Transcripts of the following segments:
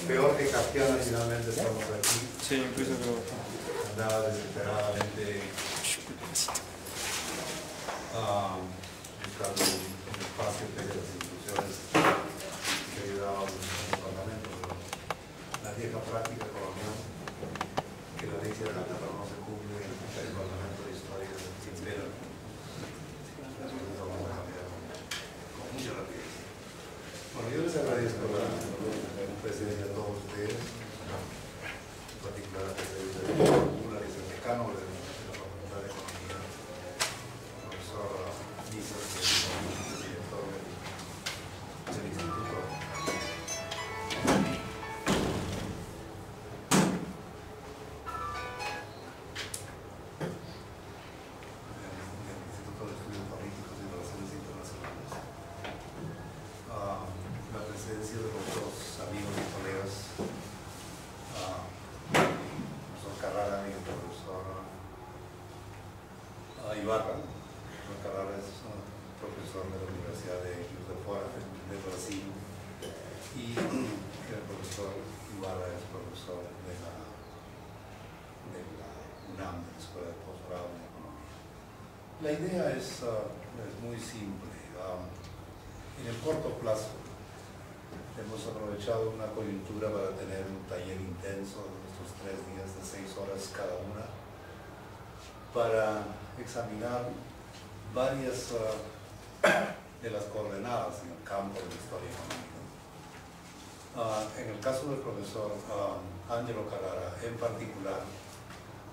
Peor que Kafkiana, finalmente estamos aquí. Sí, incluso creo. Andaba desesperadamente buscando un espacio que las instituciones que ayudaban en el Parlamento, pero la vieja práctica colonial, que la ley se trata pero no se cumple en el Parlamento de Historia se impera. Entonces vamos a cambiar con mucha rapidez. Bueno, yo les agradezco la presencia de todos ustedes, en particular a la presencia de Lula, que es el decano de la Facultad de Economía, el profesor Nisa, que es el director del Instituto. La presencia de los dos amigos y colegas, el profesor Carrara y el profesor Ibarra. El profesor Carrara es profesor de la Universidad de Juiz de Fora de Brasil y el profesor Ibarra es profesor de la UNAM, de la Escuela de Posgrado en Economía. La idea es muy simple. En el corto plazo hemos aprovechado una coyuntura para tener un taller intenso de estos 3 días de 6 horas cada una para examinar varias de las coordenadas en el campo de la historia económica. En el caso del profesor Ángelo Carrara, en particular,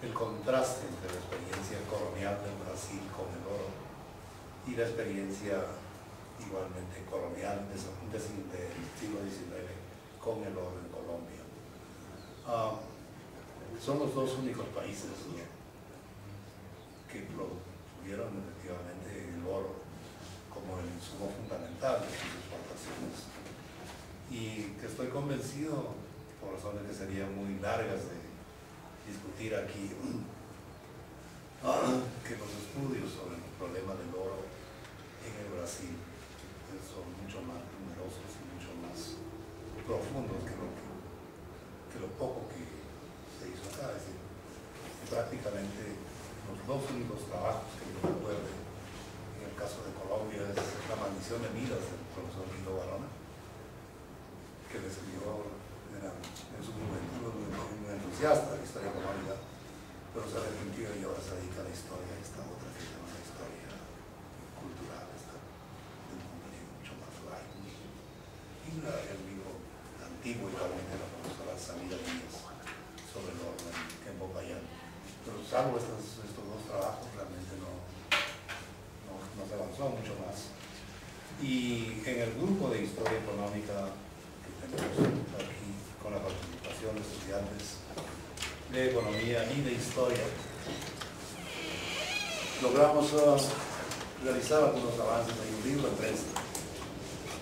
el contraste entre la experiencia colonial del Brasil con el oro y la experiencia igualmente colonial del siglo XIX con el oro en Colombia. Son los dos únicos países que tuvieron efectivamente el oro como el insumo fundamental de sus exportaciones, y que estoy convencido, por razones que serían muy largas de discutir aquí, que los estudios sobre el problema del oro en el Brasil son mucho más numerosos y mucho más profundos que lo poco que se hizo acá. Es decir, prácticamente los dos únicos trabajos que yo recuerdo en el caso de Colombia es La maldición de Midas del profesor Guido Barona, que le escribió en su juventud un entusiasta de la historia económica, pero se arrepintió y ahora se dedica a la historia, esta otra que se llama la historia cultural, de un contenido mucho más light. Y el libro antiguo, igualmente, la profesora Samira Díaz sobre el orden en Popayán. Pero salvo estos dos trabajos, realmente no se avanzó mucho más. Y en el grupo de historia económica que tenemos aquí, con la participación de estudiantes de economía y de historia, logramos realizar algunos avances en un libro de prensa,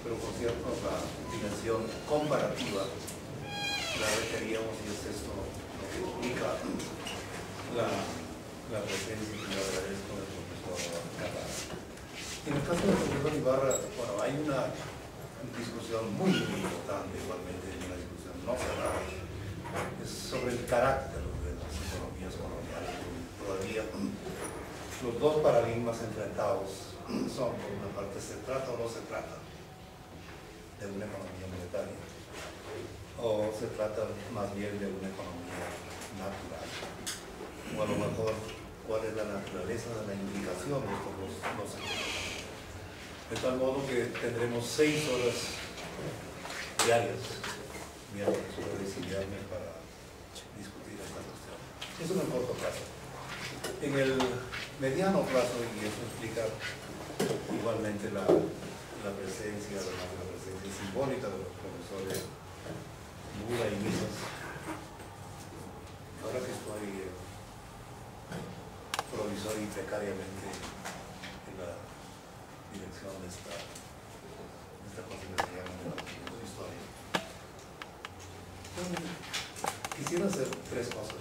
pero por cierto la dimensión comparativa la requeríamos, y es esto lo que explica la presencia, y le agradezco del profesor Carrara. En el caso del profesor Ibarra, bueno, hay una discusión muy importante, igualmente una discusión no cerrada, es sobre el carácter de las economías coloniales. Todavía los dos paradigmas enfrentados son, por una parte, ¿se trata o no se trata de una economía monetaria? ¿O se trata más bien de una economía natural? O a lo mejor, ¿cuál es la naturaleza de la implicación de estos dos sectores? De tal modo que tendremos 6 horas diarias, miércoles, jueves y viernes, para discutir esta cuestión. Eso en el corto plazo. En el mediano plazo, y eso explica igualmente la presencia, además de la presencia simbólica de los profesores Lula y Misas, ahora que estoy provisorio y precariamente en la dirección de esta cosa que se llama de historia. Quisiera hacer 3 cosas.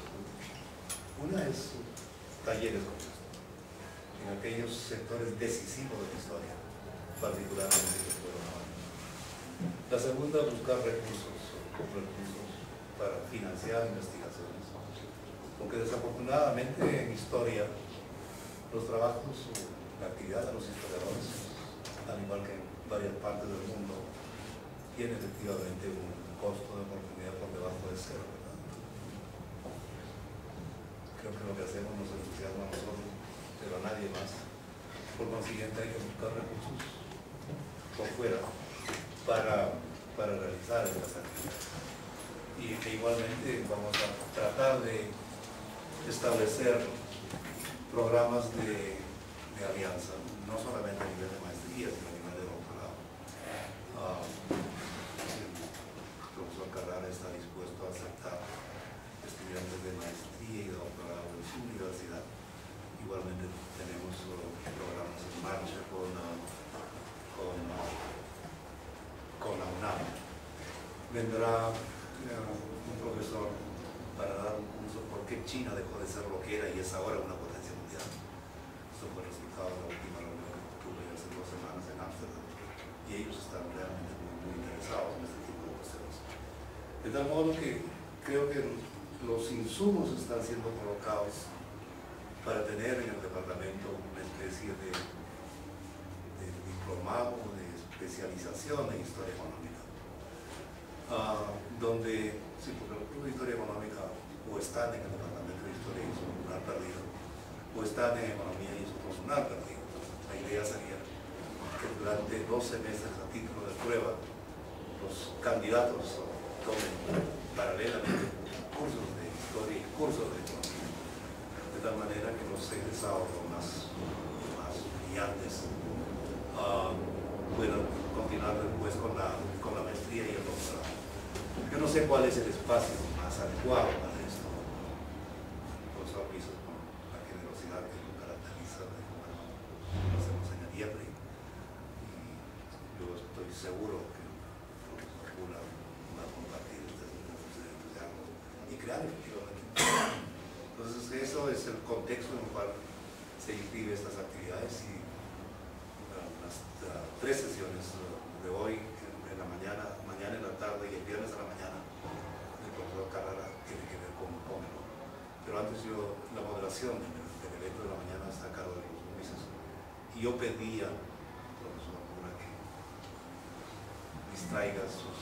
Una es talleres como esto, en aquellos sectores decisivos de la historia, particularmente el pueblo. La segunda, buscar recursos financiar investigaciones, porque desafortunadamente en historia los trabajos, la actividad de los historiadores, al igual que en varias partes del mundo, tiene efectivamente un costo de oportunidad por debajo de cero, ¿verdad? Creo que lo que hacemos nos entusiasma a nosotros, pero a nadie más. Por consiguiente hay que buscar recursos por fuera para realizar estas actividades. Y que igualmente vamos a tratar de establecer programas de alianza, no solamente a nivel de maestría, sino a nivel de doctorado. El profesor Carrara está dispuesto a aceptar estudiantes de maestría y de doctorado en su universidad. Igualmente tenemos programas en marcha con la UNAM. Vendrá un profesor para dar un curso por qué China dejó de ser lo que era y es ahora una potencia mundial. Esto fue el resultado de la última reunión que tuve hace 2 semanas en Ámsterdam, y ellos están realmente muy interesados en este tipo de cuestiones. De tal modo que creo que los insumos están siendo colocados para tener en el departamento una especie de diplomado, de especialización en historia económica, donde, sí, porque los clubes de historia económica o están en el departamento de historia y son personal perdido, o están en economía y son personal perdido. La idea sería que durante 12 meses a título de prueba los candidatos tomen paralelamente cursos de historia y cursos de economía, de tal manera que los egresados más brillantes puedan continuar después con la maestría y el doctorado. Yo no sé cuál es el espacio más adecuado para esto, por su aviso, con la generosidad que lo caracteriza, lo hacemos en el IEPRI, y yo estoy seguro que el profesor Pula va a compartir este entusiasmo y crear efectivamente. Entonces eso es el contexto en el cual se inscriben estas actividades, y las 3 sesiones de hoy, en la mañana en la tarde y el viernes a la mañana, el profesor Carrara tiene que ver con Pómelo. Pero antes la moderación del evento de la mañana está a cargo de los Luises, y yo pedía al profesor Pula que distraiga sus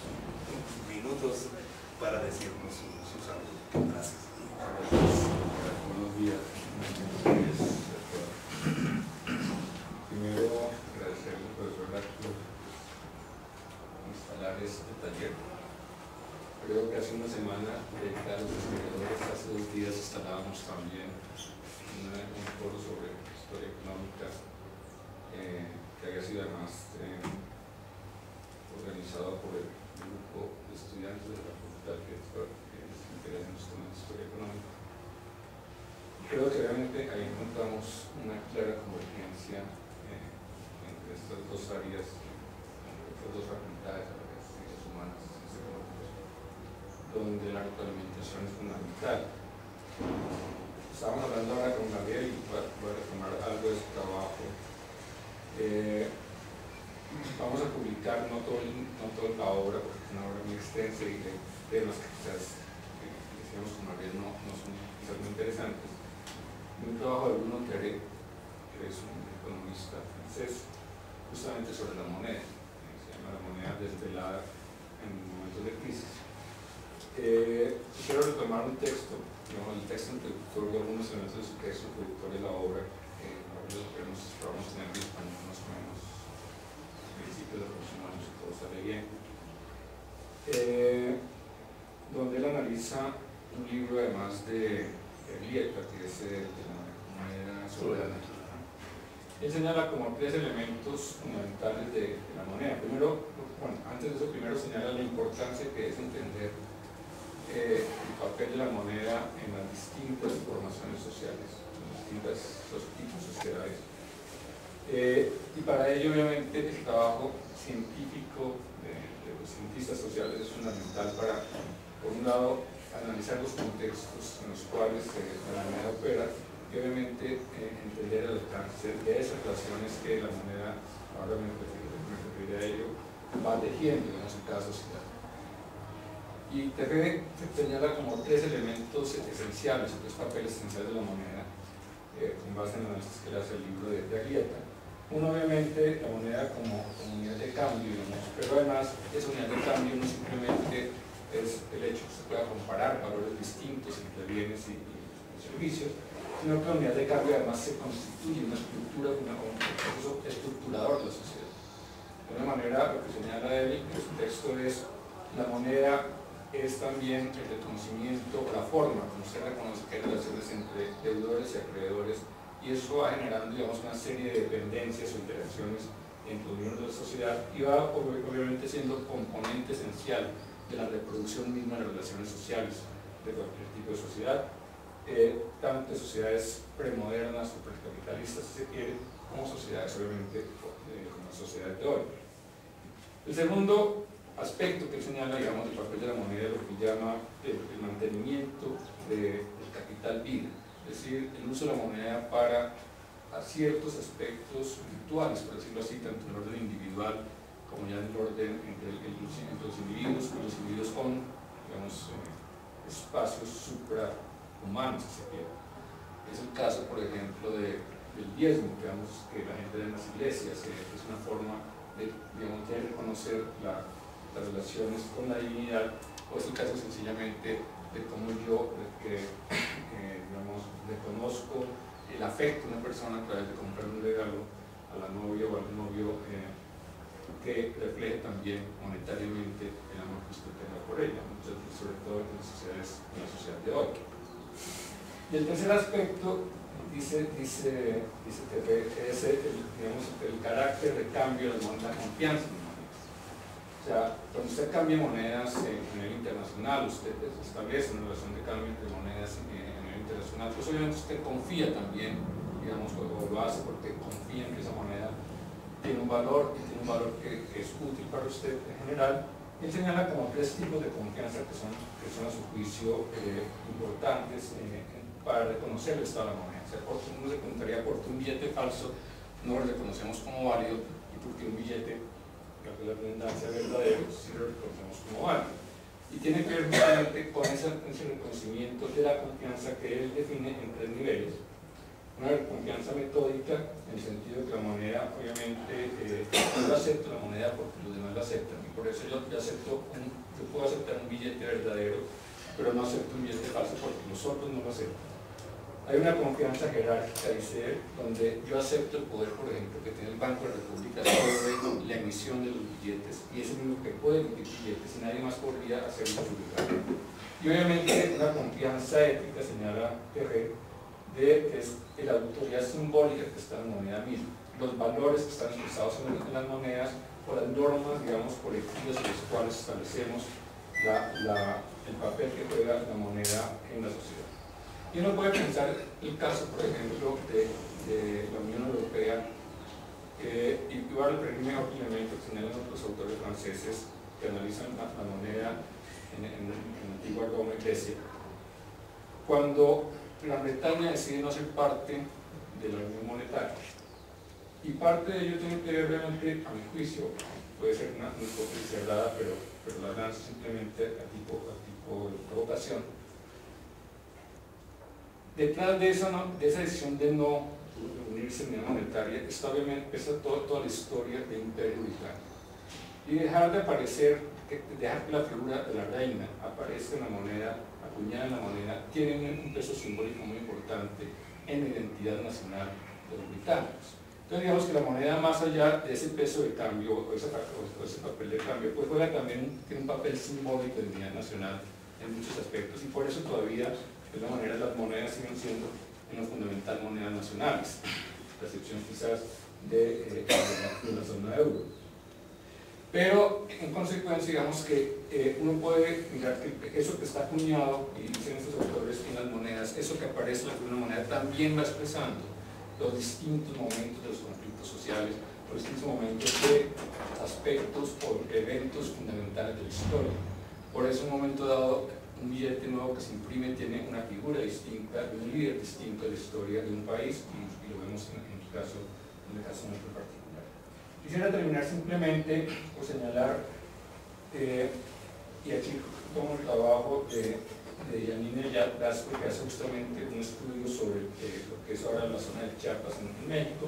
minutos para decirnos sus saludos. Gracias. Buenos días. Primero, agradecerle al profesor Lac por instalar este taller. Creo que hace una semana, a los historiadores, hace 2 días instalábamos también un foro sobre historia económica, que había sido además organizado por el grupo de estudiantes de la facultad que se interesan en los temas de historia económica. Creo que realmente ahí encontramos una clara convergencia entre estas 2 áreas, entre estas 2 facultades, las ciencias humanas y ciencias económicas, donde la retroalimentación es fundamental. Estábamos hablando ahora con Gabriel, y voy a retomar algo de su trabajo. Vamos a publicar no toda la obra, porque es una obra muy extensa y de temas que quizás, decíamos con Gabriel, no son quizás muy interesantes. Un trabajo de Bruno Teré, que es un economista francés, justamente sobre la moneda, se llama La moneda desvelada en momentos de crisis. Quiero retomar un texto, digamos, el texto introductorio, algunos elementos de su texto introductorio de la obra, lo vamos a tener en español más o menos a principios del próximo año, si todo sale bien, donde él analiza un libro además de Elieta, que es de la moneda soberana. Él señala como 3 elementos fundamentales de la moneda. Primero, antes de eso, primero señala la importancia que es entender el papel de la moneda en las distintas formaciones sociales, en las distintas tipos de sociedades. Y para ello, obviamente, el trabajo científico de los cientistas sociales es fundamental para, por un lado, analizar los contextos en los cuales la moneda opera, y obviamente entender el alcance de esas relaciones que la moneda, ahora me referiré a ello, va tejiendo en cada sociedad. Y Terré señala como tres elementos esenciales, tres papeles esenciales de la moneda, con base en el análisis que le hace el libro de Arrieta. Uno, obviamente, la moneda como unidad de cambio, digamos, pero además esa unidad de cambio no simplemente es el hecho que se pueda comparar valores distintos entre bienes y servicios, sino que la unidad de cambio además se constituye una estructura, un proceso estructurador de la sociedad. De una manera, lo que señala él en su texto es la moneda es también el reconocimiento, la forma como se reconoce que hay relaciones entre deudores y acreedores, y eso va generando, digamos, una serie de dependencias o interacciones entre los miembros de la sociedad y va obviamente siendo componente esencial de la reproducción misma de las relaciones sociales de cualquier tipo de sociedad, tanto de sociedades premodernas o precapitalistas, si se quiere, como sociedades, obviamente, como la sociedad de hoy. El segundo aspecto que señala, digamos, el papel de la moneda, lo que llama el mantenimiento del capital vida, es decir, el uso de la moneda para ciertos aspectos virtuales, por decirlo así, tanto en el orden individual como ya en el orden entre los individuos, que los individuos son, digamos, espacios suprahumanos, si se quiere. Es el caso, por ejemplo, del diezmo, digamos, que la gente de las iglesias, es una forma de, digamos, de reconocer las relaciones con la divinidad, o es el caso sencillamente de cómo yo, digamos, reconozco el afecto de una persona a través de comprar un regalo a la novia o al novio que refleje también monetariamente el amor que usted tenga por ella, sobre todo en la sociedad de hoy. Y el tercer aspecto, dice Terré, es el carácter de cambio de la confianza. O sea, cuando usted cambia monedas a nivel internacional, usted establece una relación de cambio entre monedas a nivel internacional, pues obviamente usted confía también, digamos, o lo hace porque confía en que esa moneda tiene un valor y tiene un valor que es útil para usted en general. Él señala como tres tipos de confianza que son a su juicio importantes para reconocer el estado de la moneda. O sea, uno se preguntaría por qué un billete falso no lo reconocemos como válido y por qué un billete, la redundancia, verdadero, sí lo reconocemos como válido. Y tiene que ver justamente con ese reconocimiento de la confianza que él define en tres niveles. Una confianza metódica, en el sentido de que la moneda, obviamente, yo acepto la moneda porque los demás la aceptan, y por eso yo puedo aceptar un billete verdadero, pero no acepto un billete falso porque los otros no lo aceptan. Hay una confianza jerárquica, dice él, donde yo acepto el poder, por ejemplo, que tiene el Banco de la República sobre la emisión de los billetes, y es el único que puede emitir billetes, y nadie más podría hacerlo publicar. Y obviamente una confianza ética, señala Terré, de que es la autoridad simbólica que está en la moneda misma, los valores que están expresados en las monedas o las normas, digamos, colectivas en las cuales establecemos el papel que juega la moneda en la sociedad. Y uno puede pensar el caso, por ejemplo, de la Unión Europea, y voy a referirme a otro elemento que señalan otros autores franceses que analizan la moneda en la antigua Roma y Grecia. Cuando Gran Bretaña decide no ser parte de la Unión Monetaria, y parte de ello tiene que ver realmente, a mi juicio, puede ser una hipótesis cerrada, pero la lanzo simplemente a tipo de provocación. Detrás de esa decisión de no unirse en la Unión Monetaria está obviamente toda la historia del Imperio Británico, y dejar que la figura de la reina aparezca en la moneda, acuñada en la moneda, tiene un peso simbólico muy importante en la identidad nacional de los británicos. Entonces digamos que la moneda, más allá de ese peso de cambio o ese papel de cambio, pues juega también, tiene un papel simbólico de identidad nacional en muchos aspectos, y por eso todavía de la manera las monedas siguen siendo en lo fundamental monedas nacionales, a excepción quizás de la zona euro. Pero en consecuencia, digamos que uno puede mirar que eso que está acuñado, y dicen estos autores, en las monedas, eso que aparece en una moneda también va expresando los distintos momentos de los conflictos sociales, los distintos momentos de aspectos o eventos fundamentales de la historia. Por eso en un momento dado, un billete nuevo que se imprime tiene una figura distinta, un líder distinto de la historia de un país, y lo vemos en el caso nuestro particular. Quisiera terminar simplemente por señalar y aquí tomo el trabajo de Yanine Lasco, que hace justamente un estudio sobre lo que es ahora la zona de Chiapas en México,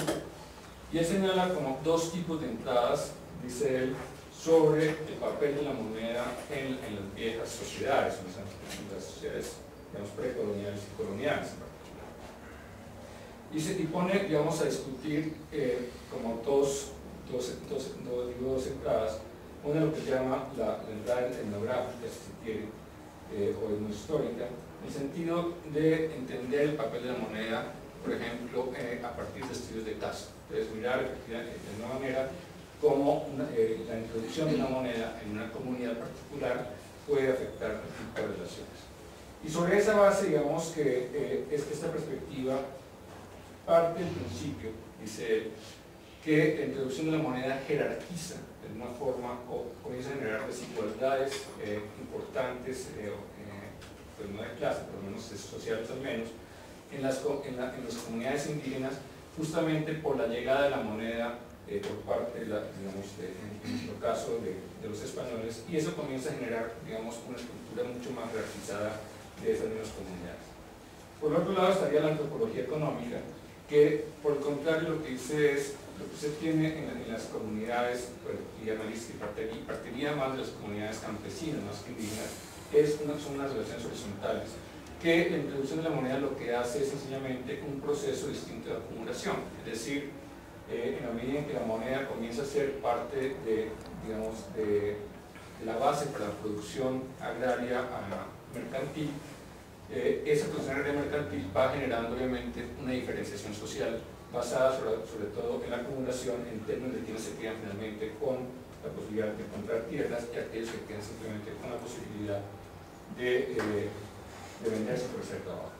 y él señala como dos tipos de entradas, dice él, sobre el papel de la moneda en las viejas sociedades, en las sociedades, digamos, precoloniales y coloniales en particular. Y pone, digamos, a discutir como dos entradas, una lo que se llama la entrada etnográfica, si se quiere, o etnohistórica, en el sentido de entender el papel de la moneda, por ejemplo, a partir de estudios de caso. Entonces, mirar de alguna manera cómo la introducción de una moneda en una comunidad particular puede afectar el tipo de relaciones. Y sobre esa base, digamos que esta perspectiva parte del principio, dice él, que la introducción de la moneda jerarquiza de una forma o comienza a generar desigualdades importantes, pues no de clase, por lo menos sociales al menos, en las comunidades indígenas, justamente por la llegada de la moneda por parte, digamos, en nuestro caso, de los españoles, y eso comienza a generar, digamos, una estructura mucho más jerarquizada de esas mismas comunidades. Por otro lado estaría la antropología económica, que por el contrario lo que dice es, lo que se tiene en las comunidades, pues, y analiza y partiría más de las comunidades campesinas, más que indígenas, son unas relaciones horizontales, que la introducción de la moneda lo que hace es sencillamente un proceso distinto de acumulación, es decir, en la medida en que la moneda comienza a ser parte de, digamos, de la base para la producción agraria mercantil, esa producción agraria mercantil va generando obviamente una diferenciación social basada sobre todo en la acumulación en términos de quienes se quedan finalmente con la posibilidad de encontrar tierras y aquellos que quedan simplemente con la posibilidad de venderse por hacer trabajo.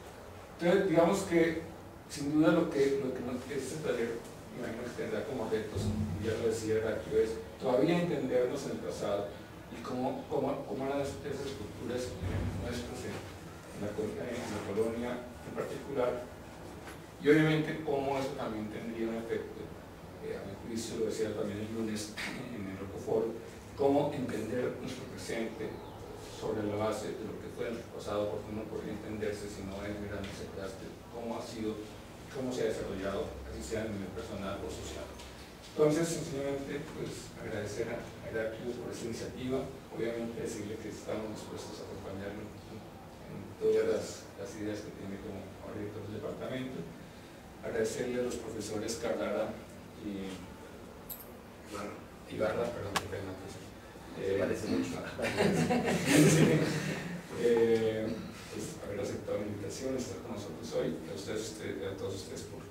Entonces, digamos que sin duda lo que este taller imagino que tendrá como retos, y ya lo decía Heraclio, es todavía entendernos en el pasado y cómo eran esas estructuras nuestras en la colonia en particular, y obviamente cómo eso también tendría un efecto, a mi juicio, lo decía también el lunes en el Rocoforo, cómo entender nuestro presente sobre la base de lo que fue en el pasado, porque no podría entenderse si no es mirando ese traste, cómo ha sido, cómo se ha desarrollado, así sea en el personal o social. Entonces, sencillamente, pues agradecer a Heraclio por esta iniciativa, obviamente decirle que estamos dispuestos a acompañarlo en todas las ideas que tiene como director del departamento, agradecerle a los profesores Carrara y Ibarra, perdón, qué pena, parece mucho. Pues, haber aceptado la invitación, estar con nosotros hoy, a todos ustedes por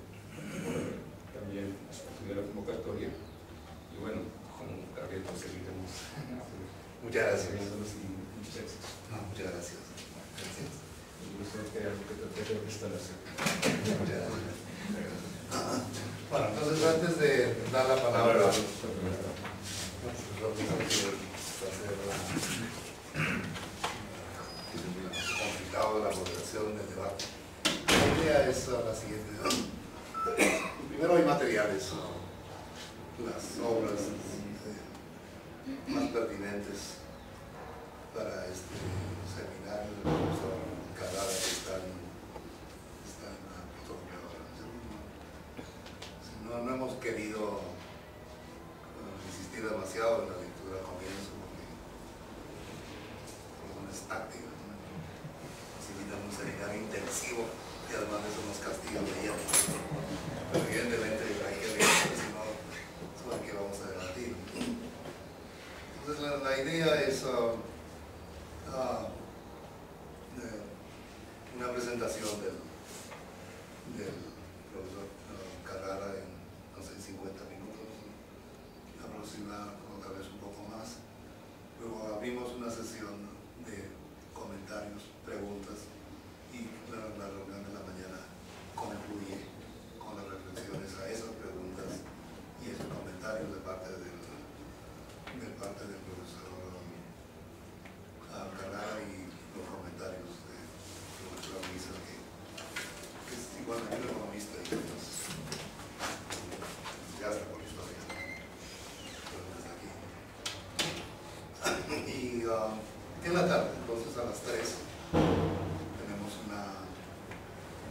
también estudiar la convocatoria, y bueno, con Gabriel pues seguiremos Muchas gracias. Muchos éxitos. Muchas gracias. Gracias. Incluso que algo que te de instalación. Muchas gracias. Bueno, entonces antes de dar la palabra complicado la moderación del debate. La idea es la siguiente. Primero hay materiales, las obras más pertinentes para este seminario del profesor Carrara que están no hemos querido insistir demasiado en la lectura al comienzo porque es táctica, ¿no? Necesitamos un seminario intensivo y además de eso nos castigan leyendo. Pero evidentemente hay que leer, si no, sobre qué vamos a debatir. Entonces la idea es una presentación del profesor Carrara en, no sé, 50 minutos aproximadamente, o tal vez un poco más. Luego abrimos una sesión de comentarios, preguntas, y la reunión de la mañana concluye con las reflexiones a esas preguntas y esos comentarios de parte del profesor Carrara y los comentarios de nuestra misa que es igualmente 10.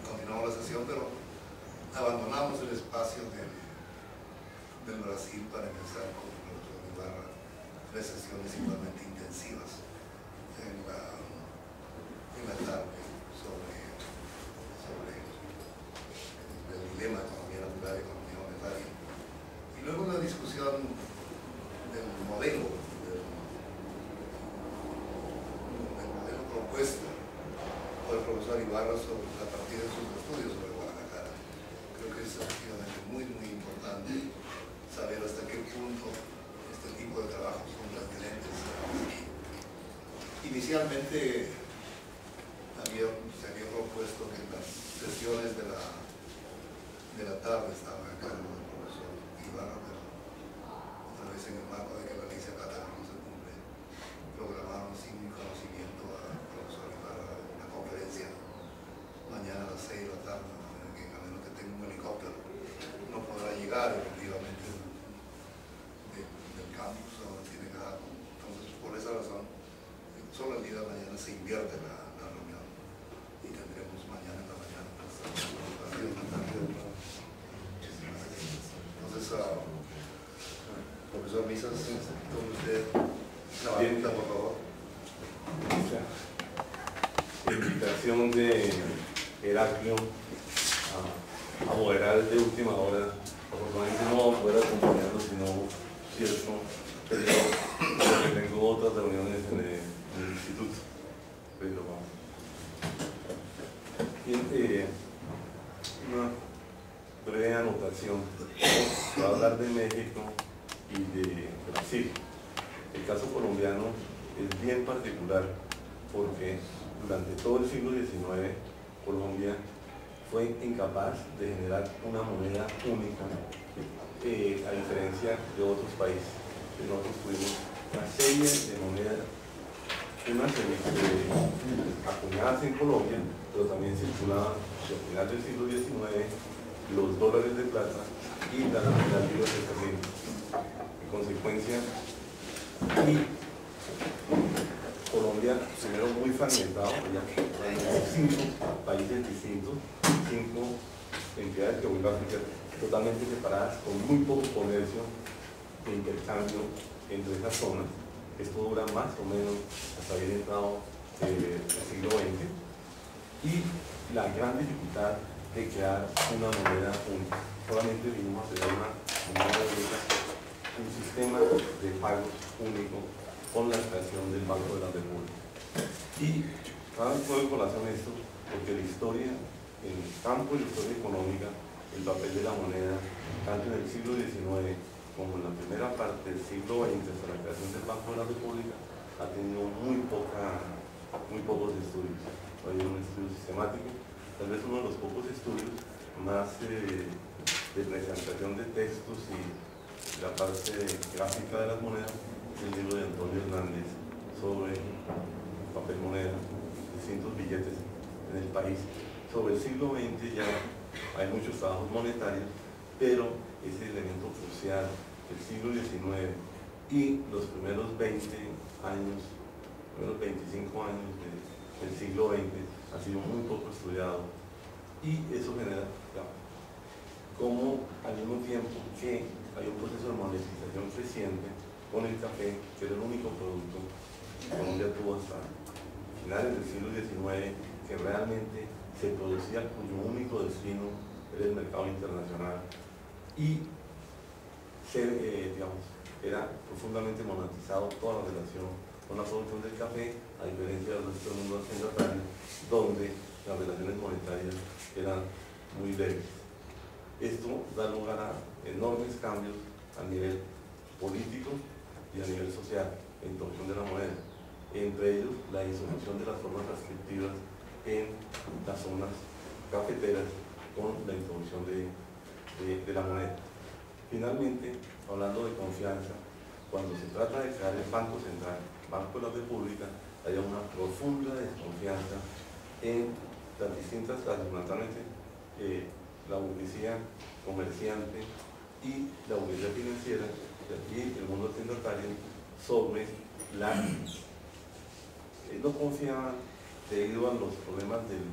Continuamos la sesión, pero abandonamos el espacio del Brasil para empezar con el profesor Ibarra 3 sesiones igualmente intensivas en la tarde sobre el dilema economía natural y economía monetaria. Y luego la discusión del modelo propuesto por el profesor Ibarra a partir de sus estudios sobre Guadalajara. Creo que es efectivamente muy importante saber hasta qué punto este tipo de trabajos son trascendentes. Inicialmente se había propuesto que las sesiones de la tarde estaban a cargo del profesor Ibarra, pero otra vez en el marco de que la ley Zapata no se cumple, programaron sin mi conocimiento al profesor Ibarra una conferencia mañana a las 6 de la tarde, que a menos que tenga un helicóptero no podrá llegar efectivamente del campus a donde tiene que dar. Entonces, por esa razón, solo el día de mañana se invierte la reunión y tendremos mañana en la mañana entonces, profesor Misas, tome usted la batuta, por favor. Invitación de Heraclio a moderar de última hora. Afortunadamente no voy a poder acompañarlo, sino cierto, porque tengo otras reuniones en el instituto. Pero bien, una breve anotación. Va a hablar de México y de Brasil. El caso colombiano es bien particular porque durante todo el siglo XIX Colombia fue incapaz de generar una moneda única, a diferencia de otros países. Nosotros tuvimos una serie de monedas, unas acuñadas en Colombia, pero también circulaban al final del siglo XIX los dólares de plata y las libras esterlinas. En consecuencia, Colombia, primero muy fragmentado, ya 5 países distintos, 5 entidades geográficas totalmente separadas, con muy poco comercio e intercambio entre esas zonas. Esto dura más o menos hasta haber entrado el siglo XX, y la gran dificultad de crear una moneda única. Solamente vinimos a tener una moneda única, un sistema de pagos único con la creación del Banco de la República. Y cada vez puedo colación esto porque la historia, en el campo de la historia económica, el papel de la moneda, tanto en el siglo XIX como en la primera parte del siglo XX, hasta la creación del Banco de la República, ha tenido muy pocos estudios. Hay un estudio sistemático, tal vez uno de los pocos estudios más de presentación de textos y la parte gráfica de las monedas, el libro de Antonio Hernández sobre papel moneda, distintos billetes en el país. Sobre el siglo XX ya hay muchos trabajos monetarios, pero ese elemento crucial del siglo XIX y los primeros 20 años, primeros 25 años del siglo XX ha sido muy poco estudiado, y eso genera como al mismo tiempo que hay un proceso de monetización creciente con el café, que era el único producto que Colombia tuvo hasta finales del siglo XIX que realmente se producía, cuyo único destino era el mercado internacional, y era profundamente monetizado toda la relación con la producción del café, a diferencia del resto del mundo occidental, donde las relaciones monetarias eran muy débiles. Esto da lugar a enormes cambios a nivel político y a nivel social en introducción de la moneda, entre ellos la disolución de las formas restrictivas en las zonas cafeteras con la introducción de la moneda. Finalmente, hablando de confianza, cuando se trata de crear el Banco Central, Banco de la República, hay una profunda desconfianza en las distintas clases, fundamentalmente la burguesía comerciante y la burguesía financiera, y aquí el mundo occidental, sobre no confiaban debido a los problemas del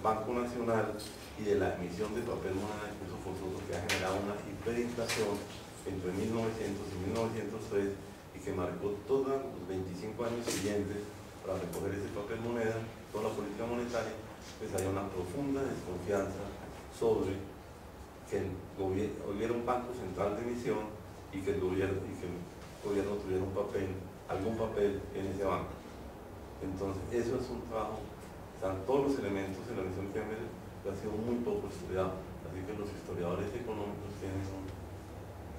Banco Nacional y de la emisión de papel moneda de curso forzoso, que ha generado una hiperinflación entre 1900 y 1903 y que marcó todos los 25 años siguientes para recoger ese papel moneda, toda la política monetaria, pues hay una profunda desconfianza sobre que hubiera un banco central de emisión y que el gobierno tuviera algún papel en ese banco. Entonces, eso es un trabajo, están todos los elementos en la emisión que ha sido muy poco estudiado, así que los historiadores económicos tienen un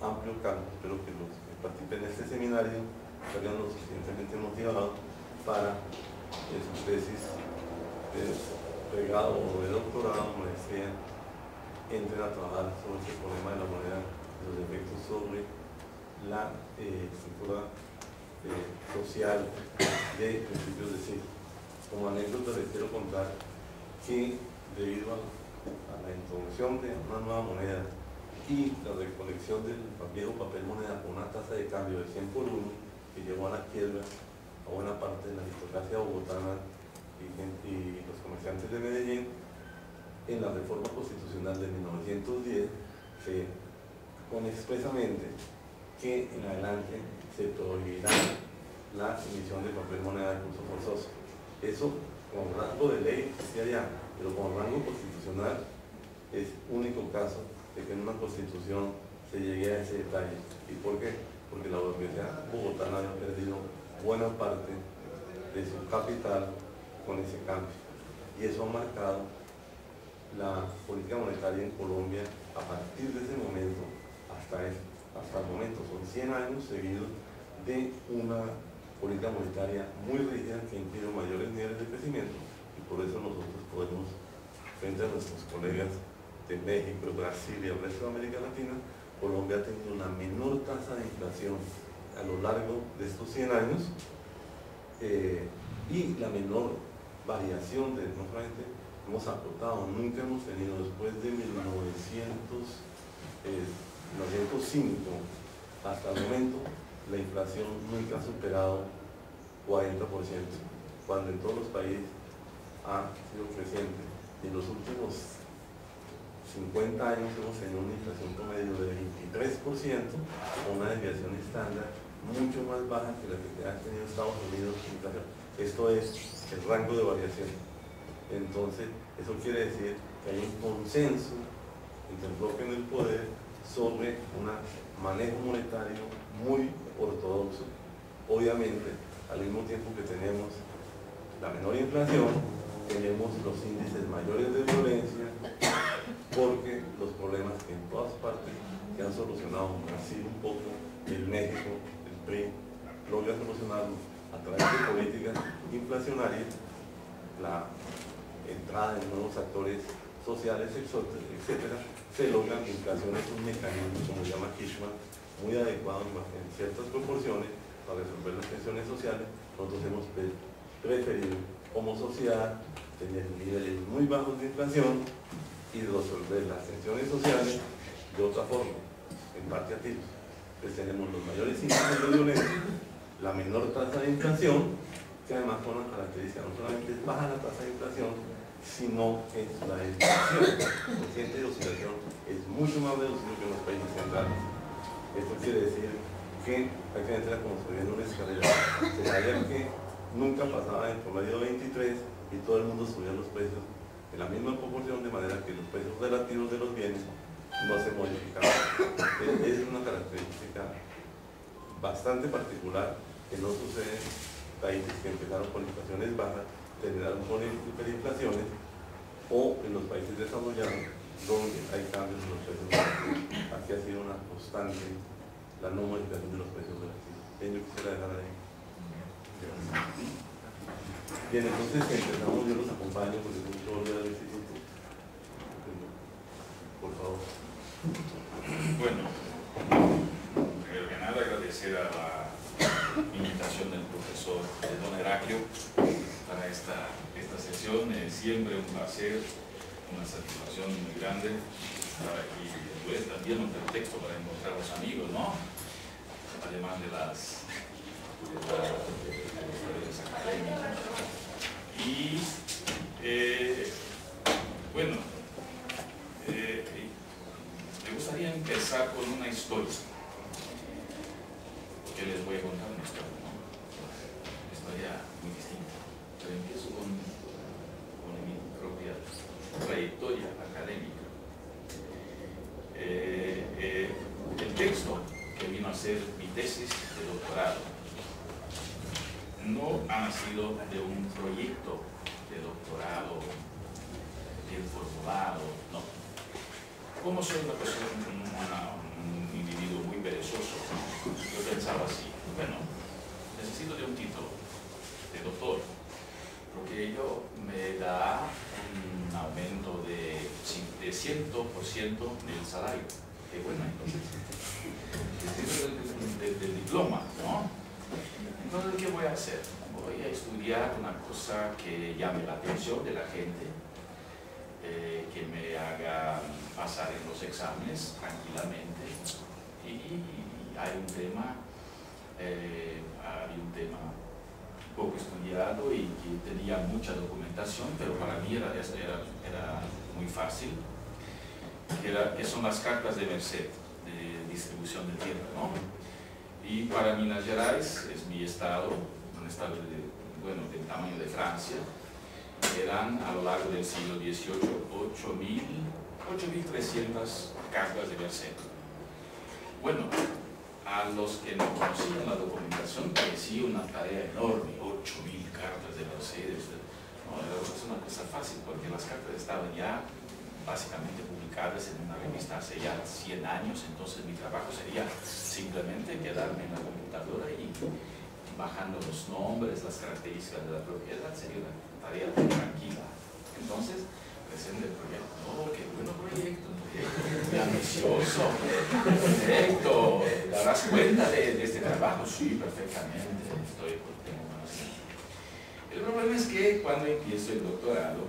amplio campo. Espero que los que participen en este seminario salgan lo suficientemente motivados para sus tesis de pregrado o de doctorado, maestría, entren a trabajar sobre este problema de la moneda, los efectos sobre la estructura social de principios de siglo. Como anécdota les quiero contar que debido a la introducción de una nueva moneda y la recolección del viejo papel moneda con una tasa de cambio de 100 por 1 que llevó a la quiebra a buena parte de la aristocracia bogotana y los comerciantes de Medellín, en la reforma constitucional de 1910 se pone expresamente que en adelante se prohibirá la emisión de papel moneda de curso forzoso. Eso como rango de ley existía ya, pero como rango constitucional es único caso de que en una constitución se llegue a ese detalle. ¿Y por qué? Porque la burguesía bogotana había perdido buena parte de su capital con ese cambio. Y eso ha marcado la política monetaria en Colombia a partir de ese momento hasta el momento. Son 100 años seguidos de una política monetaria muy rígida que impide mayores niveles de crecimiento, y por eso nosotros podemos, frente a nuestros colegas de México, Brasil y el resto de América Latina, Colombia ha tenido una menor tasa de inflación a lo largo de estos 100 años y la menor variación de, no solamente hemos acotado, nunca hemos tenido después de 1905 hasta el momento, la inflación nunca ha superado 40%, cuando en todos los países ha sido creciente. Y en los últimos 50 años hemos tenido una inflación promedio de 23%, con una desviación estándar mucho más baja que la que ha tenido Estados Unidos. Esto es el rango de variación. Entonces, eso quiere decir que hay un consenso entre el bloque en el poder sobre un manejo monetario muy ortodoxo. Obviamente, al mismo tiempo que tenemos la menor inflación, tenemos los índices mayores de violencia, porque los problemas que en todas partes que han solucionado Brasil un poco, el México, el PRI, logra solucionarlo a través de políticas inflacionarias, la entrada de nuevos actores sociales, etcétera, se logran. La inflación es un mecanismo, como se llama Kishman, muy adecuado en ciertas proporciones para resolver las tensiones sociales. Nosotros hemos preferido, como sociedad, tener niveles muy bajos de inflación y resolver las tensiones sociales de otra forma, en parte a tiros. Entonces tenemos los mayores índices de violencia, la menor tasa de inflación, que además con una característica, no solamente es baja la tasa de inflación, sino que la inflación, el coeficiente de oscilación, es mucho más reducido que en los países centrales. Esto quiere decir que prácticamente era como subiendo una escalera. Se sabía que nunca pasaba en promedio 23 y todo el mundo subía los precios en la misma proporción, de manera que los precios relativos de los bienes no se modificaban. Es una característica bastante particular que no sucede en países que empezaron con inflaciones bajas, terminaron con hiperinflaciones, o en los países desarrollados donde hay cambios en los precios relativos. Aquí ha sido una constante la no modificación de los precios relativos. Yo quisiera dejar ahí. Bien, entonces empezamos, yo los acompaño porque tengo que volver al instituto. Por favor. Bueno, primero que nada agradecer a la invitación del profesor Don Heraclio para esta sesión. Es siempre un placer, una satisfacción muy grande estar aquí. Pues también un pretexto para encontrar a los amigos, ¿no? Además de las académicas. Y tesis de doctorado. No ha nacido de un proyecto de doctorado bien formulado, no. Como soy una persona, un individuo muy perezoso, yo pensaba así, bueno, necesito de un título de doctor, porque ello me da un aumento de 100% del salario. Qué bueno, entonces, del diploma, ¿no? Entonces, ¿qué voy a hacer? Voy a estudiar una cosa que llame la atención de la gente, que me haga pasar en los exámenes tranquilamente. Y hay un tema poco estudiado y que tenía mucha documentación, pero para mí era muy fácil, que son las cartas de Merced, de distribución de tierra, ¿no? Y para Minas Gerais, es mi estado, un estado del tamaño de Francia, eran a lo largo del siglo XVIII 8.300 cartas de Merced. Bueno, a los que no conocían la documentación parecía una tarea enorme, 8.000 cartas de Mercedes. No, era una cosa fácil, porque las cartas estaban ya básicamente publicadas en una revista hace ya 100 años, entonces mi trabajo sería simplemente quedarme en la computadora y bajando los nombres, las características de la propiedad, sería una tarea muy tranquila. Entonces, presente el proyecto. ¡Oh, qué bueno proyecto! ¡Qué ambicioso! ¡Perfecto! ¿Darás cuenta de este trabajo? Sí, perfectamente. Tengo buenas ideas. El problema es que cuando empiezo el doctorado,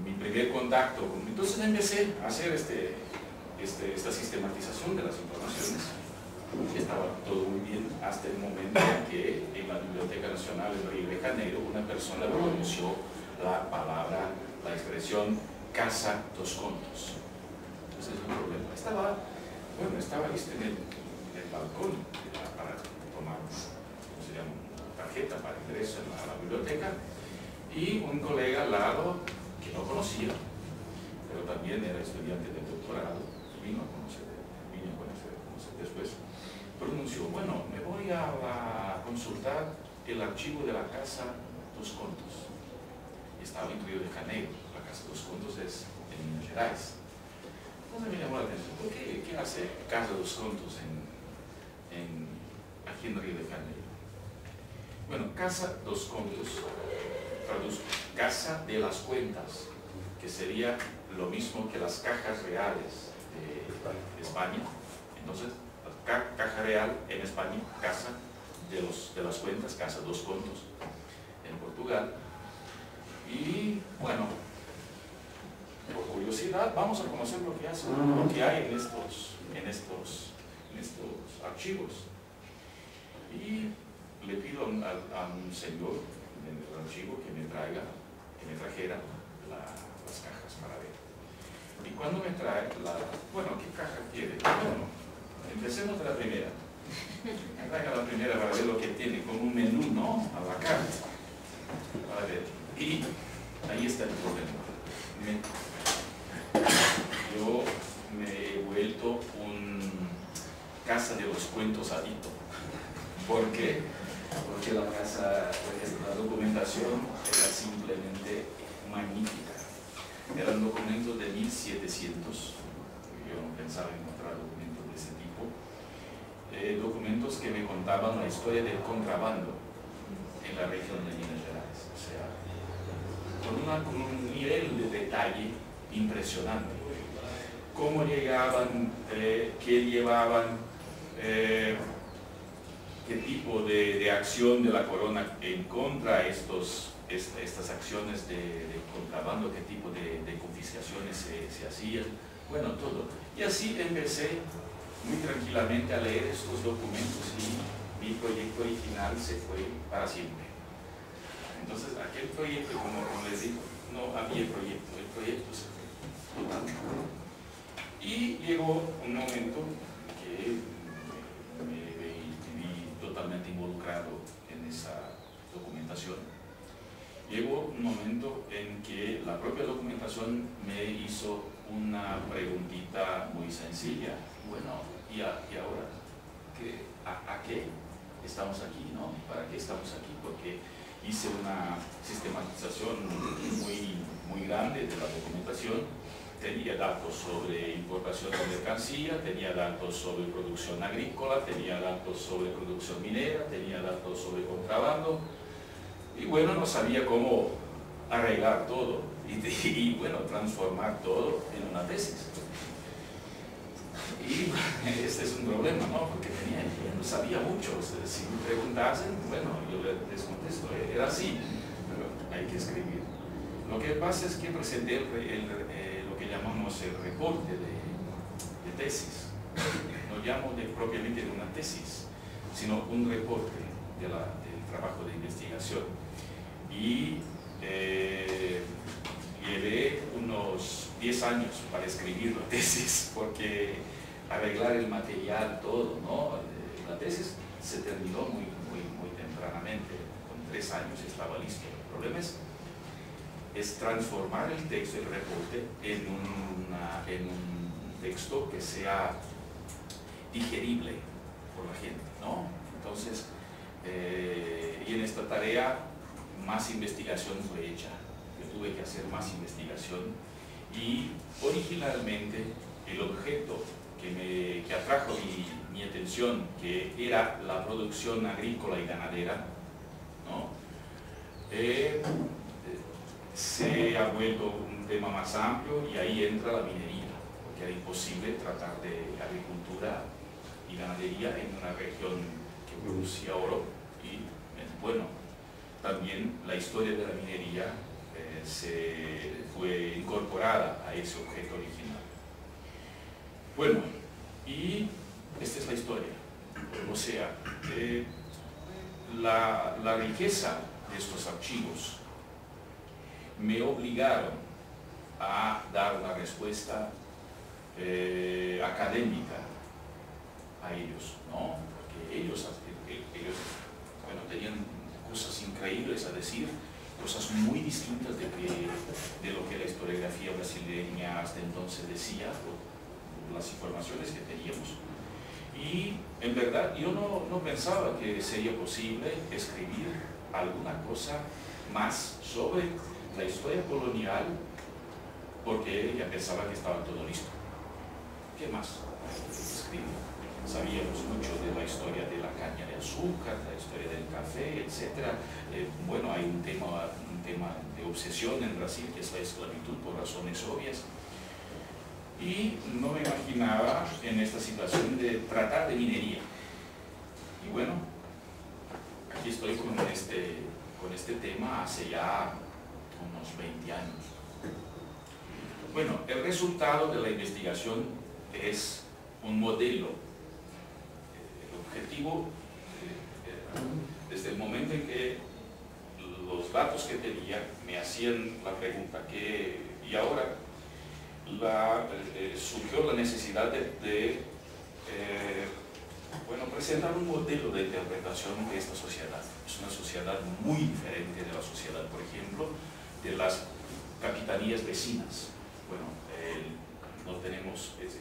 mi primer contacto con... Entonces empecé a hacer esta sistematización de las informaciones. Estaba todo muy bien hasta el momento en que en la Biblioteca Nacional de Río de Janeiro una persona pronunció la expresión Casa dos Contos. Ese es un problema. Estaba en el balcón para tomar una tarjeta para ingreso a la biblioteca, y un colega al lado que no conocía, pero también era estudiante de doctorado, vino a conocer después, pronunció, bueno, me voy a consultar el archivo de la Casa dos Contos. Estaba en Río de Janeiro, la Casa dos Contos es en Minas Gerais. Entonces me llamó la atención, ¿por qué hace Casa dos Contos aquí en Río de Janeiro? Bueno, Casa dos Contos, traduzco, Casa de las Cuentas, que sería lo mismo que las cajas reales de España. Entonces, caja real en España, Casa de las Cuentas, Casa dos Contos en Portugal. Y bueno, por curiosidad, vamos a conocer lo que hay en estos archivos. Y le pido a un señor en el archivo que me trajera las cajas para ver. Y cuando me trae ¿qué caja quiere? Bueno, empecemos de la primera. Me traiga la primera para ver lo que tiene, como un menú, ¿no? A la carta. Para ver. Y ahí está el problema. Yo me he vuelto un Casa de los Cuentos adicto. ¿Por qué? Porque la documentación era simplemente magnífica. Eran documentos de 1700, yo no pensaba encontrar documentos de ese tipo, documentos que me contaban la historia del contrabando en la región de Minas Gerais, o sea, con un nivel de detalle impresionante. Cómo llegaban, qué llevaban, qué tipo de acción de la corona en contra de estas acciones de contrabando, qué tipo de confiscaciones se hacían, bueno, todo. Y así empecé muy tranquilamente a leer estos documentos y mi proyecto original se fue para siempre. Entonces, aquel proyecto, como les digo, no había proyecto, el proyecto se fue totalmente. Y llegó un momento que me vi totalmente involucrado en esa documentación. Llegó un momento en que la propia documentación me hizo una preguntita muy sencilla. Bueno, ¿y ahora a qué estamos aquí, no? ¿Para qué estamos aquí? Porque hice una sistematización muy grande de la documentación. Tenía datos sobre importación de mercancía, tenía datos sobre producción agrícola, tenía datos sobre producción minera, tenía datos sobre contrabando, y bueno, no sabía cómo arreglar todo y bueno, transformar todo en una tesis. Y este es un problema, ¿no? Porque yo no sabía mucho. Si me preguntasen, bueno, yo les contesto, era así, pero hay que escribir. Lo que pasa es que presenté lo que llamamos el reporte de tesis. No llamo propiamente de una tesis, sino un reporte del trabajo de investigación. Y llevé unos 10 años para escribir la tesis, porque arreglar el material, todo, ¿no? La tesis se terminó muy tempranamente, con 3 años estaba listo. El problema es transformar el texto, el reporte, en un texto que sea digerible por la gente, ¿no? Entonces, y en esta tarea más investigación fue hecha. Yo tuve que hacer más investigación y originalmente el objeto que atrajo mi atención, que era la producción agrícola y ganadera, ¿no? Se ha vuelto un tema más amplio y ahí entra la minería, porque era imposible tratar de agricultura y ganadería en una región que producía oro. Y bueno, también la historia de la minería se fue incorporada a ese objeto original. Bueno, y esta es la historia. O sea, la riqueza de estos archivos me obligaron a dar una respuesta académica a ellos, ¿no? Porque ellos bueno, tenían cosas increíbles a decir, cosas muy distintas de lo que la historiografía brasileña hasta entonces decía, las informaciones que teníamos. Y en verdad yo no pensaba que sería posible escribir alguna cosa más sobre la historia colonial, porque ya pensaba que estaba todo listo. ¿Qué más escribir? Sabíamos mucho de la historia de la caña de azúcar, la historia del café, etc. Bueno, hay un tema de obsesión en Brasil, que es la esclavitud, por razones obvias. Y no me imaginaba en esta situación de tratar de minería. Y bueno, aquí estoy con este tema hace ya unos 20 años. Bueno, el resultado de la investigación es un modelo. El objetivo, desde el momento en que los datos que tenía me hacían la pregunta, y ahora surgió la necesidad de bueno, presentar un modelo de interpretación de esta sociedad. Es una sociedad muy diferente de la sociedad, por ejemplo, de las capitanías vecinas. Bueno,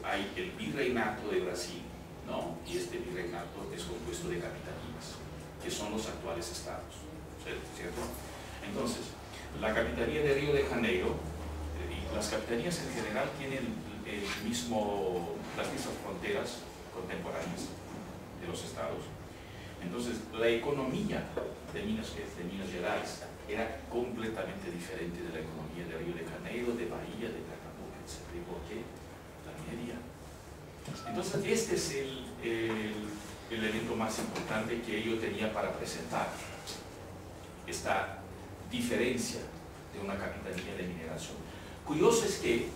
hay el virreinato de Brasil, ¿no? Y este virreinato es compuesto de capitanías, que son los actuales estados, ¿cierto? Entonces, la capitanía de Río de Janeiro, y las capitanías en general tienen las mismas fronteras contemporáneas de los estados. Entonces, la economía de Minas Gerais era completamente diferente de la economía de Río de Janeiro, de Bahía, de Pernambuco, etc. ¿Y por qué? La minería. Entonces, este es el elemento más importante que yo tenía para presentar. Esta diferencia de una capitanía de mineración. Curioso es que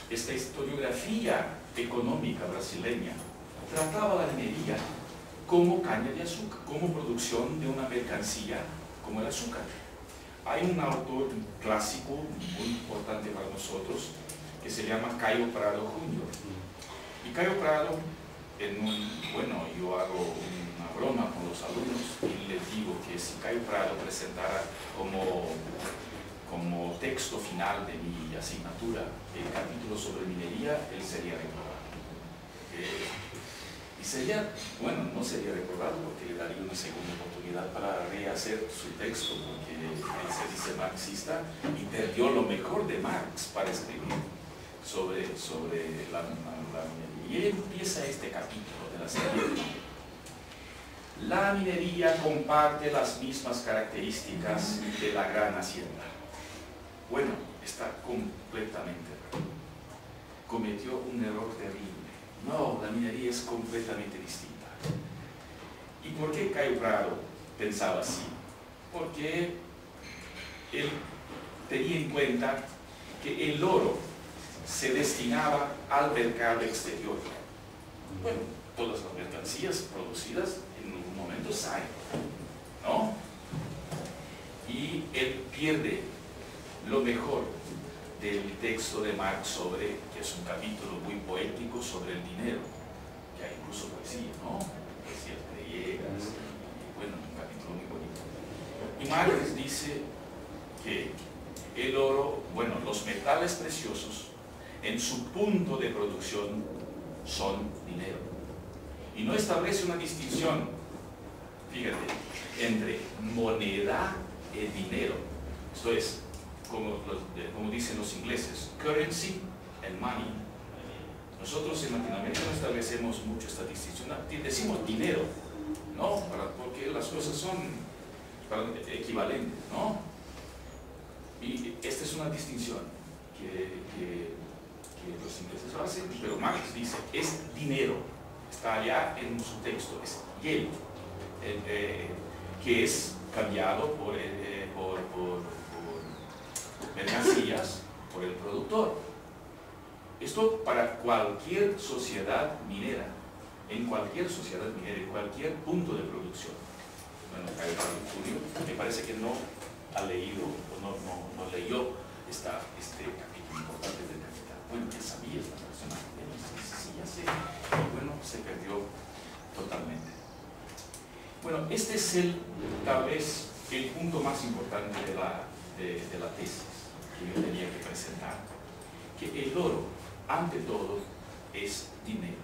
esta historiografía económica brasileña trataba la minería como caña de azúcar, como producción de una mercancía como el azúcar. Hay un autor clásico muy importante para nosotros que se llama Caio Prado Jr. Y Caio Prado, bueno, yo hago una broma con los alumnos y les digo que si Caio Prado presentara como texto final de mi asignatura el capítulo sobre minería, él sería reprobado. Y sería, bueno, no sería recordado porque le daría una segunda oportunidad para rehacer su texto, porque él se dice marxista y perdió lo mejor de Marx para escribir sobre la minería. Y él empieza este capítulo de la serie. La minería comparte las mismas características de la gran hacienda. Bueno, está completamente errado. Cometió un error terrible. No, la minería es completamente distinta. ¿Y por qué Cayo Prado pensaba así? Porque él tenía en cuenta que el oro se destinaba al mercado exterior. Bueno, todas las mercancías producidas en un momento salen, ¿no? Y él pierde lo mejor del texto de Marx sobre, que es un capítulo muy poético sobre el dinero, que hay incluso poesía, ¿no? Poesías griegas, y bueno, un capítulo muy bonito. Y Marx dice que el oro, bueno, los metales preciosos, en su punto de producción, son dinero. Y no establece una distinción, fíjate, entre moneda y dinero. Esto es, como dicen los ingleses, currency and money. Nosotros en Latinoamérica no establecemos mucho esta distinción. Decimos dinero, ¿no? Porque las cosas son equivalentes, ¿no? Y esta es una distinción que los ingleses lo hacen, pero Marx dice, es dinero. Está allá en su texto, es yen, que es cambiado por mercancías por el productor. Esto para cualquier sociedad minera, en cualquier sociedad minera, en cualquier punto de producción. Bueno, Julio, me parece que no ha leído o no leyó este capítulo importante del Capital. Bueno, ya sabía esta persona, sí, ya sé, y bueno, se perdió totalmente. Bueno, este es tal vez el punto más importante de la tesis que yo tenía que presentar, que el oro, ante todo, es dinero.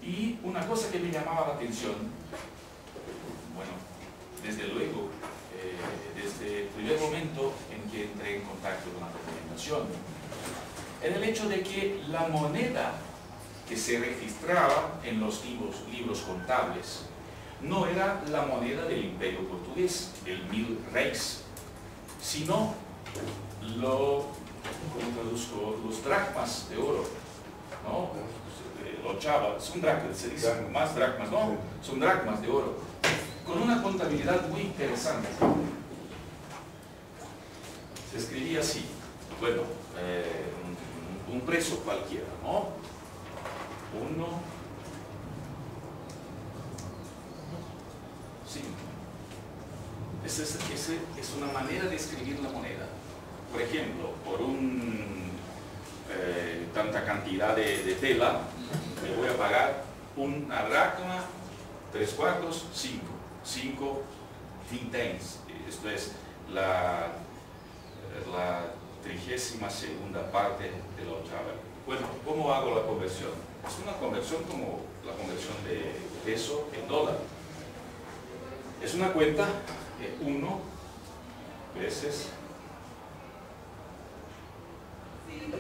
Y una cosa que me llamaba la atención, bueno, desde luego, desde el primer momento en que entré en contacto con la documentación, era el hecho de que la moneda que se registraba en los libros contables no era la moneda del Imperio Portugués, el 1000 reis, sino ¿cómo traduzco? Los dracmas de oro, ¿no? Son dracmas, se dice más dracmas, ¿no? Son dracmas de oro, con una contabilidad muy interesante. Se escribía así, bueno, un precio cualquiera, ¿no? 1, 5. Esa es una manera de escribir la moneda. Por ejemplo, por tanta cantidad de tela, me voy a pagar una dracma, 3/4, 5. 5 vinténs. Esto es la 32ª parte de la octava. Bueno, ¿cómo hago la conversión? Es una conversión como la conversión de peso en dólar. Es una cuenta de 1 veces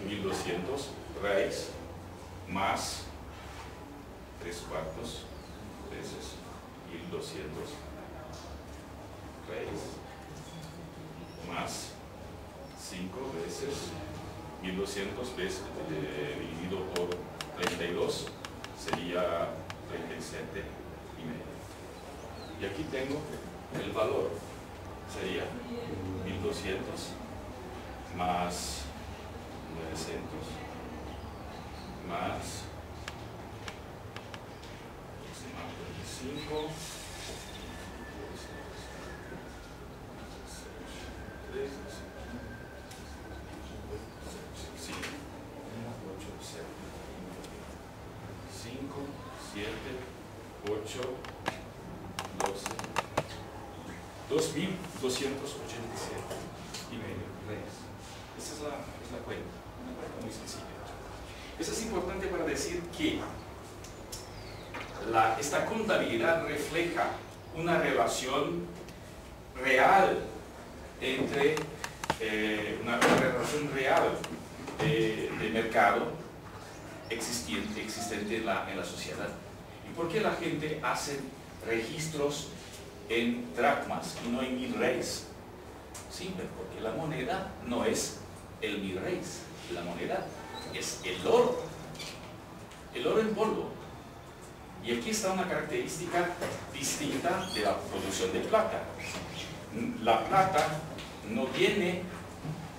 1200 reis más 3/4 veces 1200 reis más 5 veces 1200 veces dividido por 32 sería 37,5. Y aquí tengo el valor, sería 1200 más 900 más 25 8, 12, 2.287,5 reis. Esa es la cuenta, una cuenta muy sencilla. Eso es importante para decir que esta contabilidad refleja una relación real entre una relación real de mercado existente en la sociedad. ¿Y por qué la gente hace registros en dracmas y no en mil reis? Simple, porque la moneda no es el mil reis, la moneda es el oro en polvo. Y aquí está una característica distinta de la producción de plata. La plata no viene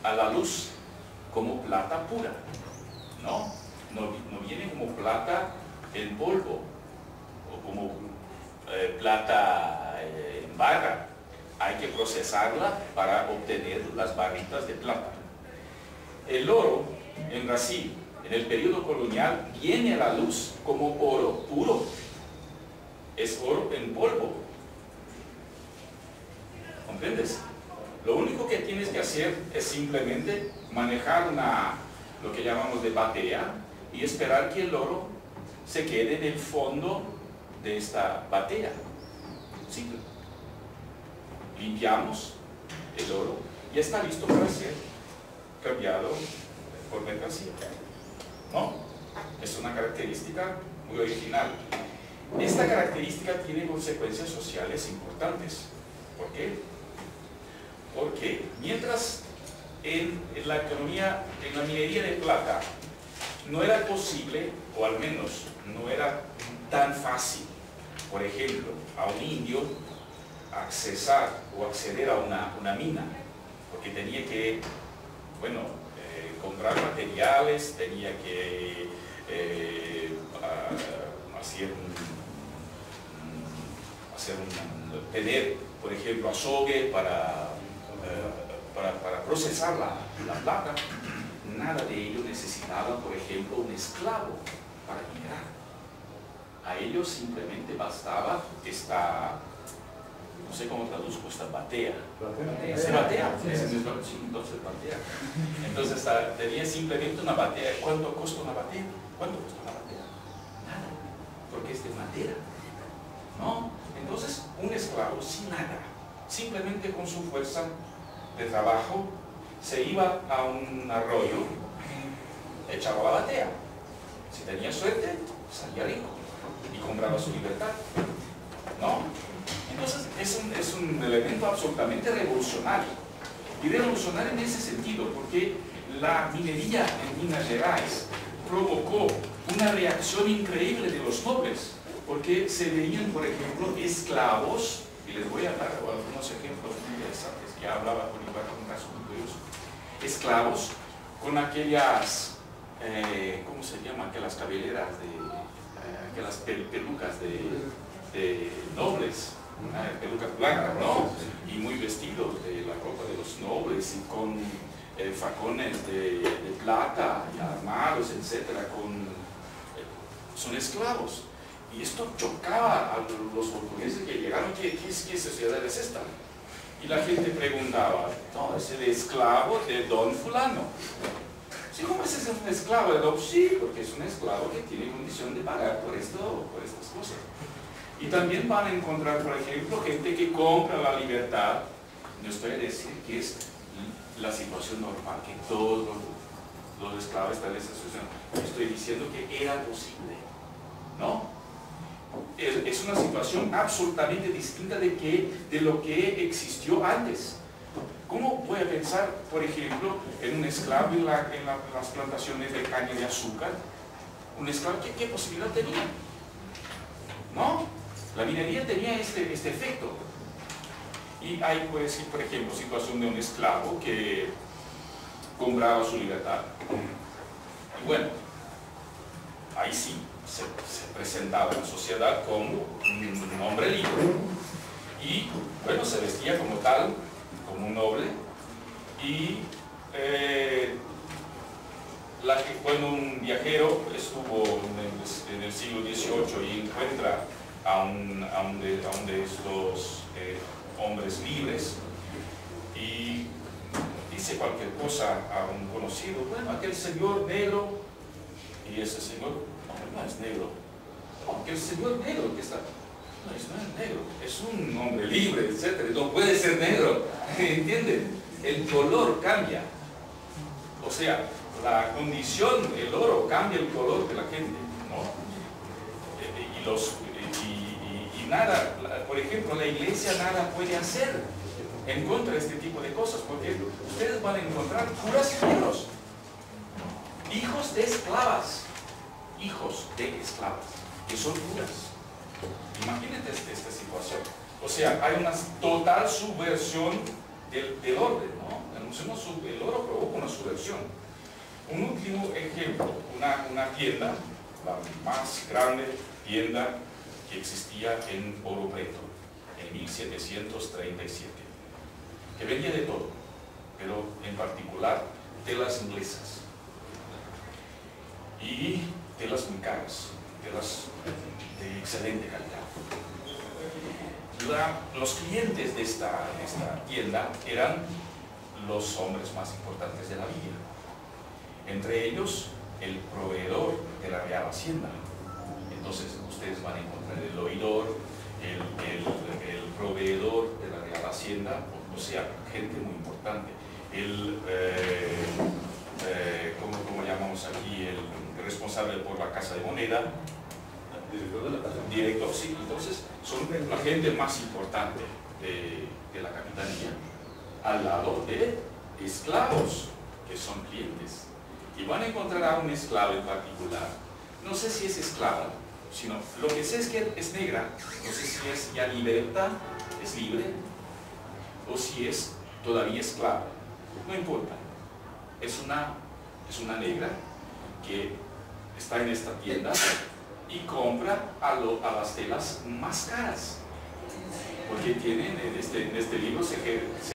a la luz como plata pura, no viene como plata en polvo o como plata en barra. Hay que procesarla para obtener las barritas de plata. El oro en Brasil, en el periodo colonial, viene a la luz como oro puro. Es oro en polvo. ¿Comprendes? Lo único que tienes que hacer es simplemente manejar lo que llamamos de batea y esperar que el oro se quede en el fondo de esta batea. Simple. Limpiamos el oro y está listo para ser cambiado por mercancía. ¿No? Es una característica muy original. Esta característica tiene consecuencias sociales importantes. ¿Por qué? Porque mientras en la economía, en la minería de plata, no era posible, o al menos no era tan fácil, por ejemplo, a un indio acceder a una mina, porque tenía que, comprar materiales, tenía que tener, por ejemplo, azogue para procesar la plata. Nada de ello necesitaba, por ejemplo, un esclavo para minerar. A ellos simplemente bastaba no sé cómo traduzco esta batea. ¿Se batea? Sí, entonces batea. Entonces tenía simplemente una batea. ¿Cuánto cuesta una batea? ¿Cuánto cuesta una batea? Nada, porque es de madera. ¿No? Entonces, un esclavo sin nada, simplemente con su fuerza de trabajo, se iba a un arroyo, echaba la batea. Si tenía suerte, salía rico y compraba su libertad. ¿No? Entonces es un elemento absolutamente revolucionario. Y revolucionario en ese sentido, porque la minería en Minas Gerais provocó una reacción increíble de los nobles, porque se veían, por ejemplo, esclavos, y les voy a dar algunos ejemplos muy interesantes, que hablaba con Iván, un caso muy curioso. Esclavos con aquellas, ¿cómo se llama? Aquellas cabelleras, aquellas pelucas de nobles, pelucas blancas, ¿no? Y muy vestidos de la ropa de los nobles y con facones de plata y armados, etcétera, son esclavos. Y esto chocaba a los portugueses que llegaron. ¿Qué sociedad es esta? Y la gente preguntaba, no, es el esclavo de don fulano. Sí, ¿cómo es un esclavo de don? Sí, porque es un esclavo que tiene condición de pagar por estas cosas. Y también van a encontrar, por ejemplo, gente que compra la libertad. No estoy a decir que es la situación normal, que todos los esclavos están en esa situación. Estoy diciendo que era posible, ¿no? Es una situación absolutamente distinta de lo que existió antes. ¿Cómo voy a pensar, por ejemplo, en un esclavo en las plantaciones de caña de azúcar? Un esclavo, ¿qué posibilidad tenía? ¿No? La minería tenía este efecto. Y hay, pues, por ejemplo, situación de un esclavo que compraba su libertad. Y bueno, ahí sí se presentaba en la sociedad como un hombre libre. Y bueno, se vestía como tal, como un noble. Y cuando un viajero estuvo en el siglo XVIII y encuentra a un de estos hombres libres y dice cualquier cosa a un conocido, bueno, aquel señor negro, y ese señor no es negro, No, que el señor negro que está... No, es no es negro, es un hombre libre, etc. No puede ser negro, ¿entienden? El color cambia. O sea, la condición, el oro cambia el color de la gente, ¿no? Y nada, por ejemplo, la iglesia nada puede hacer en contra de este tipo de cosas, porque ustedes van a encontrar curas y negros, hijos de esclavas, que son curas. Imagínate esta situación. O sea, hay una total subversión del orden, ¿no? El oro provoca una subversión. Un último ejemplo, una tienda, la más grande tienda que existía en Oro Preto, en 1737, que vendía de todo, pero en particular telas inglesas y telas muy caras, telas de excelente calidad. Los clientes de esta tienda eran los hombres más importantes de la villa, entre ellos el proveedor de la Real Hacienda. Entonces ustedes van a encontrar el oidor, el proveedor de la Real Hacienda, o sea, gente muy importante. ¿Cómo llamamos aquí? El responsable por la Casa de Moneda. Director de la casa. Director, sí. Entonces son la gente más importante de la capitanía, al lado de esclavos que son clientes. Y van a encontrar a un esclavo en particular. No sé si es esclava, sino lo que sé es que es negra. No sé si es ya libertad, es libre, o si es todavía esclava. No importa. Es una negra que está en esta tienda y compra a las telas más caras. Porque tienen, en este libro se